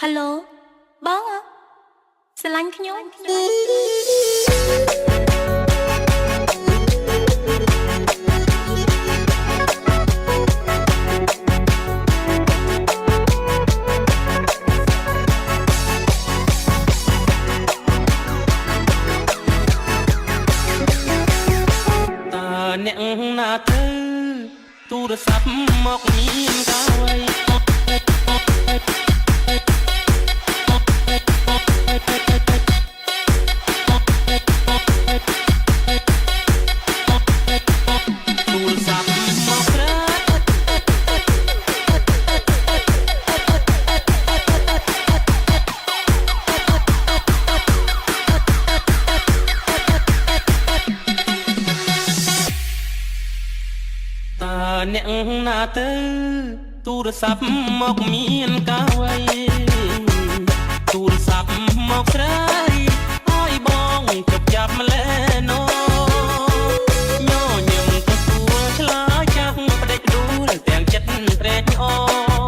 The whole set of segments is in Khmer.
Hello បងស្រឡាញ់ខ្ញុំអ្នកណាទៅទូរស័ព្ទមកមានកាវៃទូរស័ព្ទមកក្រាអ្នកណាទៅទូរស័ព្ទមកមានកាវៃទូរស័ព្ទមកស្រីឲ្យបងជប់ចាប់ម្លេណូញញឹមទៅសួរឆ្លើយចាស់ផ្ដេចដួលទាំងចិត្តត្រេកអរ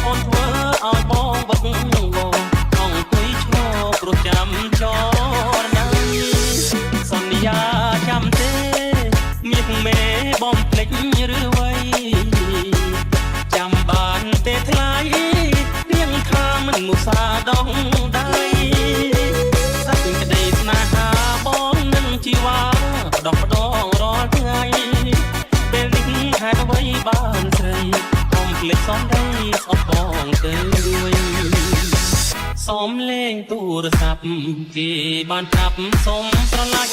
អូនធ្វើឲ្យបងវឹកវងអង្គុយឈរព្រោះចាំចរណាសន្យាចាំទេមាសមេបំភ្លេចឬវ័យចាំបានទេថ្លៃរៀងថាមិនមុសាដងដៃសាច់ក្តីស្នេហាបងនឹងជីវ៉ាបដោះបដងរាល់ថ្ងៃពេលនេះហេតុអ្វីបានស្រីកុំភ្លេចសំដីស្អប់បងទៅវិញសំលេងទូរស័ព្ទគេបានប្រាប់សុំស្រឡាញ់